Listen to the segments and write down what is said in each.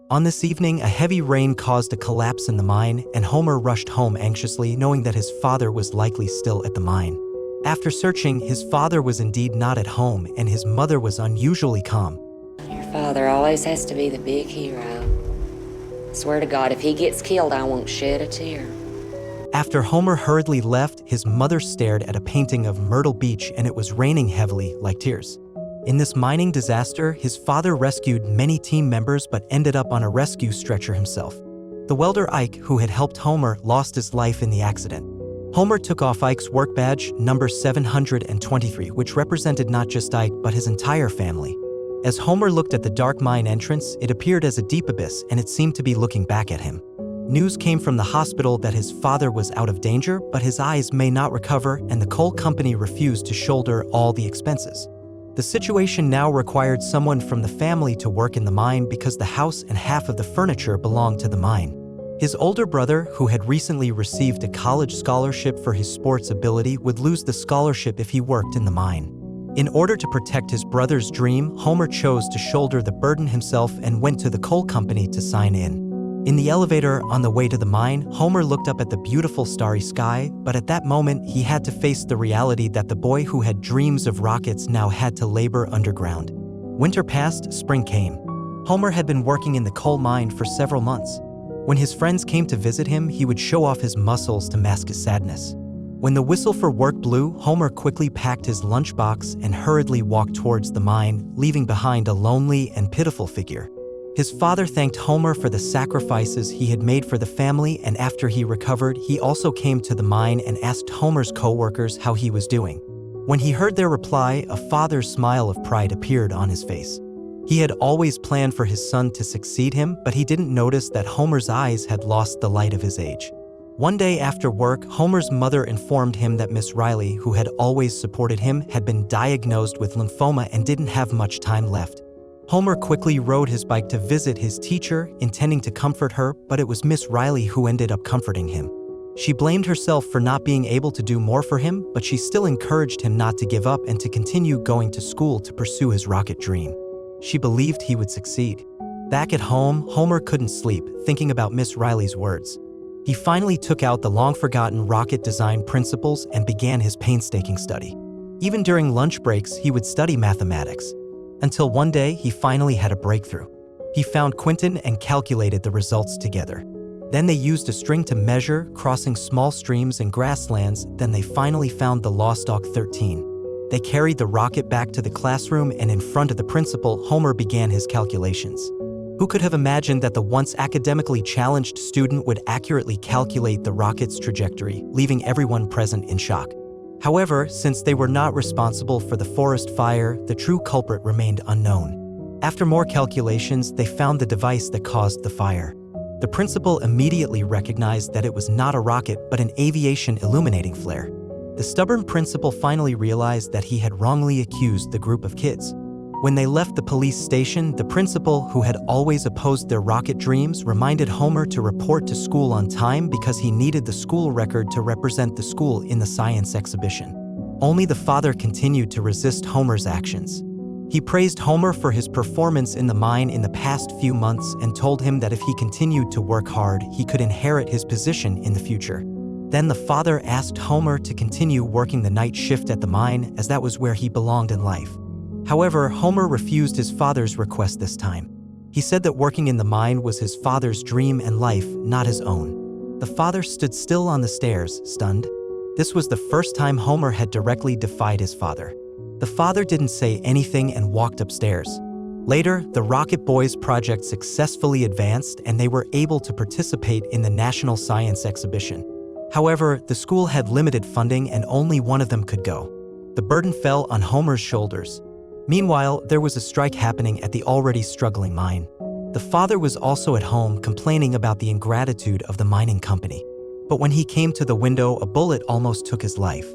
On this evening, a heavy rain caused a collapse in the mine, and Homer rushed home anxiously, knowing that his father was likely still at the mine. After searching, his father was indeed not at home, and his mother was unusually calm. Your father always has to be the big hero. Swear to God, if he gets killed, I won't shed a tear. After Homer hurriedly left, his mother stared at a painting of Myrtle Beach, and it was raining heavily, like tears. In this mining disaster, his father rescued many team members but ended up on a rescue stretcher himself. The welder Ike, who had helped Homer, lost his life in the accident. Homer took off Ike's work badge, number 723, which represented not just Ike but his entire family. As Homer looked at the dark mine entrance, it appeared as a deep abyss, and it seemed to be looking back at him. News came from the hospital that his father was out of danger, but his eyes may not recover, and the coal company refused to shoulder all the expenses. The situation now required someone from the family to work in the mine because the house and half of the furniture belonged to the mine. His older brother, who had recently received a college scholarship for his sports ability, would lose the scholarship if he worked in the mine. In order to protect his brother's dream, Homer chose to shoulder the burden himself and went to the coal company to sign in. In the elevator on the way to the mine, Homer looked up at the beautiful starry sky, but at that moment he had to face the reality that the boy who had dreams of rockets now had to labor underground. Winter passed, spring came. Homer had been working in the coal mine for several months. When his friends came to visit him, he would show off his muscles to mask his sadness. When the whistle for work blew, Homer quickly packed his lunchbox and hurriedly walked towards the mine, leaving behind a lonely and pitiful figure. His father thanked Homer for the sacrifices he had made for the family, and after he recovered, he also came to the mine and asked Homer's co-workers how he was doing. When he heard their reply, a father's smile of pride appeared on his face. He had always planned for his son to succeed him, but he didn't notice that Homer's eyes had lost the light of his age. One day after work, Homer's mother informed him that Miss Riley, who had always supported him, had been diagnosed with lymphoma and didn't have much time left. Homer quickly rode his bike to visit his teacher, intending to comfort her, but it was Miss Riley who ended up comforting him. She blamed herself for not being able to do more for him, but she still encouraged him not to give up and to continue going to school to pursue his rocket dream. She believed he would succeed. Back at home, Homer couldn't sleep, thinking about Miss Riley's words. He finally took out the long-forgotten rocket design principles and began his painstaking study. Even during lunch breaks, he would study mathematics. Until one day, he finally had a breakthrough. He found Quinton and calculated the results together. Then they used a string to measure, crossing small streams and grasslands. Then they finally found the Lost Ark 13. They carried the rocket back to the classroom, and in front of the principal, Homer began his calculations. Who could have imagined that the once academically challenged student would accurately calculate the rocket's trajectory, leaving everyone present in shock? However, since they were not responsible for the forest fire, the true culprit remained unknown. After more calculations, they found the device that caused the fire. The principal immediately recognized that it was not a rocket but an aviation illuminating flare. The stubborn principal finally realized that he had wrongly accused the group of kids. When they left the police station, the principal, who had always opposed their rocket dreams, reminded Homer to report to school on time because he needed the school record to represent the school in the science exhibition. Only the father continued to resist Homer's actions. He praised Homer for his performance in the mine in the past few months and told him that if he continued to work hard, he could inherit his position in the future. Then the father asked Homer to continue working the night shift at the mine, as that was where he belonged in life. However, Homer refused his father's request this time. He said that working in the mine was his father's dream and life, not his own. The father stood still on the stairs, stunned. This was the first time Homer had directly defied his father. The father didn't say anything and walked upstairs. Later, the Rocket Boys project successfully advanced and they were able to participate in the National Science Exhibition. However, the school had limited funding and only one of them could go. The burden fell on Homer's shoulders. Meanwhile, there was a strike happening at the already struggling mine. The father was also at home complaining about the ingratitude of the mining company. But when he came to the window, a bullet almost took his life.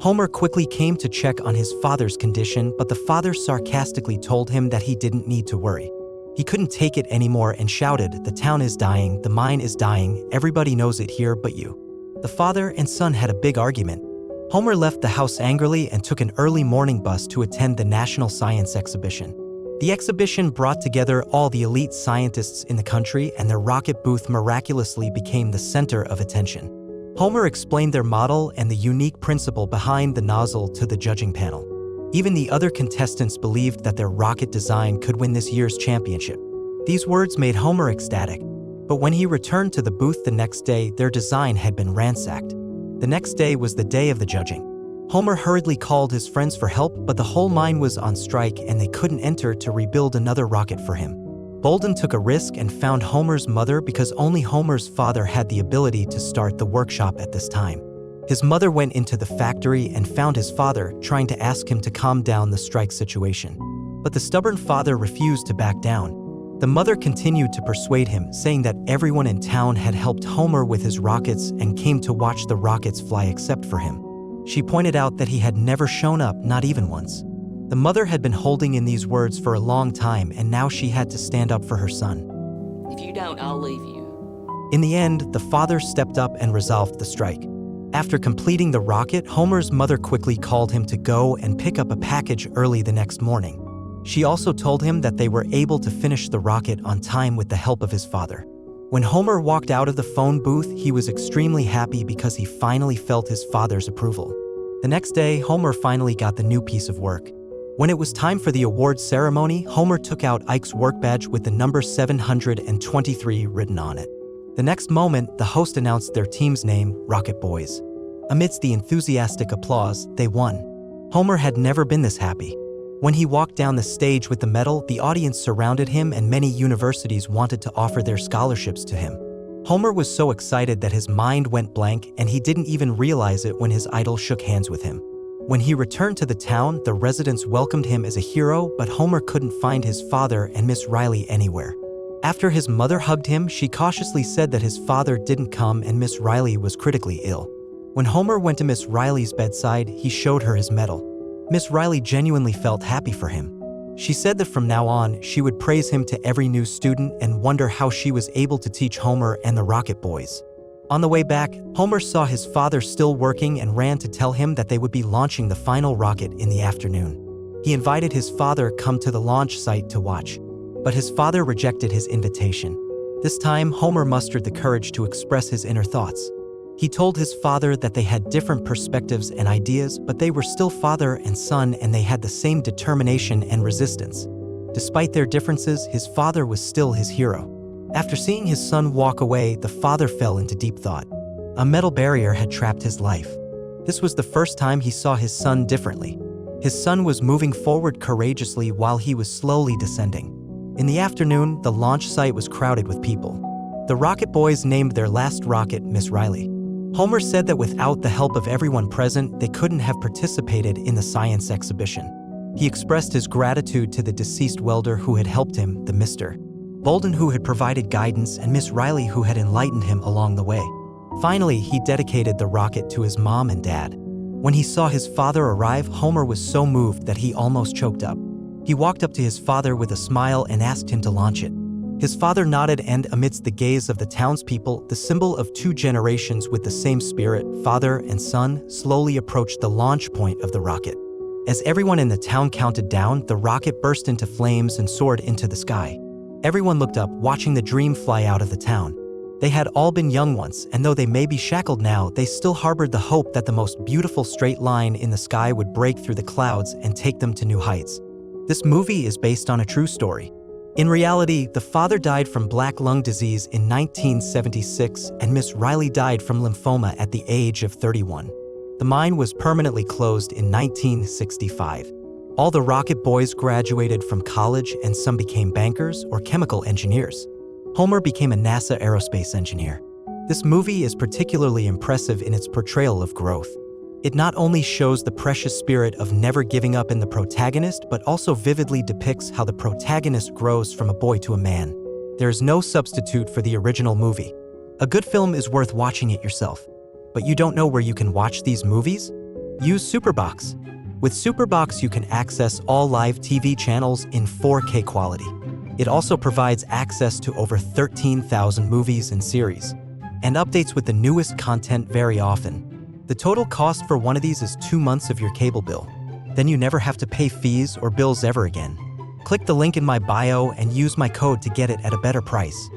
Homer quickly came to check on his father's condition, but the father sarcastically told him that he didn't need to worry. He couldn't take it anymore and shouted, "The town is dying, the mine is dying, everybody knows it here but you." The father and son had a big argument. Homer left the house angrily and took an early morning bus to attend the National Science Exhibition. The exhibition brought together all the elite scientists in the country, and their rocket booth miraculously became the center of attention. Homer explained their model and the unique principle behind the nozzle to the judging panel. Even the other contestants believed that their rocket design could win this year's championship. These words made Homer ecstatic, but when he returned to the booth the next day, their design had been ransacked. The next day was the day of the judging. Homer hurriedly called his friends for help, but the whole mine was on strike and they couldn't enter to rebuild another rocket for him. Bolden took a risk and found Homer's mother because only Homer's father had the ability to start the workshop at this time. His mother went into the factory and found his father, trying to ask him to calm down the strike situation. But the stubborn father refused to back down. The mother continued to persuade him, saying that everyone in town had helped Homer with his rockets and came to watch the rockets fly except for him. She pointed out that he had never shown up, not even once. The mother had been holding in these words for a long time, and now she had to stand up for her son. If you don't, I'll leave you. In the end, the father stepped up and resolved the strike. After completing the rocket, Homer's mother quickly called him to go and pick up a package early the next morning. She also told him that they were able to finish the rocket on time with the help of his father. When Homer walked out of the phone booth, he was extremely happy because he finally felt his father's approval. The next day, Homer finally got the new piece of work. When it was time for the awards ceremony, Homer took out Ike's work badge with the number 723 written on it. The next moment, the host announced their team's name, Rocket Boys. Amidst the enthusiastic applause, they won. Homer had never been this happy. When he walked down the stage with the medal, the audience surrounded him and many universities wanted to offer their scholarships to him. Homer was so excited that his mind went blank and he didn't even realize it when his idol shook hands with him. When he returned to the town, the residents welcomed him as a hero, but Homer couldn't find his father and Miss Riley anywhere. After his mother hugged him, she cautiously said that his father didn't come and Miss Riley was critically ill. When Homer went to Miss Riley's bedside, he showed her his medal. Miss Riley genuinely felt happy for him. She said that from now on, she would praise him to every new student and wonder how she was able to teach Homer and the Rocket Boys. On the way back, Homer saw his father still working and ran to tell him that they would be launching the final rocket in the afternoon. He invited his father come to the launch site to watch, but his father rejected his invitation. This time, Homer mustered the courage to express his inner thoughts. He told his father that they had different perspectives and ideas, but they were still father and son and they had the same determination and resistance. Despite their differences, his father was still his hero. After seeing his son walk away, the father fell into deep thought. A metal barrier had trapped his life. This was the first time he saw his son differently. His son was moving forward courageously while he was slowly descending. In the afternoon, the launch site was crowded with people. The Rocket Boys named their last rocket Miss Riley. Homer said that without the help of everyone present, they couldn't have participated in the science exhibition. He expressed his gratitude to the deceased welder who had helped him, the Mr. Bolden who had provided guidance, and Miss Riley who had enlightened him along the way. Finally, he dedicated the rocket to his mom and dad. When he saw his father arrive, Homer was so moved that he almost choked up. He walked up to his father with a smile and asked him to launch it. His father nodded and, amidst the gaze of the townspeople, the symbol of two generations with the same spirit, father and son, slowly approached the launch point of the rocket. As everyone in the town counted down, the rocket burst into flames and soared into the sky. Everyone looked up, watching the dream fly out of the town. They had all been young once, and though they may be shackled now, they still harbored the hope that the most beautiful straight line in the sky would break through the clouds and take them to new heights. This movie is based on a true story. In reality, the father died from black lung disease in 1976 and Miss Riley died from lymphoma at the age of 31. The mine was permanently closed in 1965. All the Rocket Boys graduated from college and some became bankers or chemical engineers. Homer became a NASA aerospace engineer. This movie is particularly impressive in its portrayal of growth. It not only shows the precious spirit of never giving up in the protagonist, but also vividly depicts how the protagonist grows from a boy to a man. There is no substitute for the original movie. A good film is worth watching it yourself. But you don't know where you can watch these movies? Use Superbox. With Superbox, you can access all live TV channels in 4K quality. It also provides access to over 13,000 movies and series, and updates with the newest content very often. The total cost for one of these is 2 months of your cable bill. Then you never have to pay fees or bills ever again. Click the link in my bio and use my code to get it at a better price.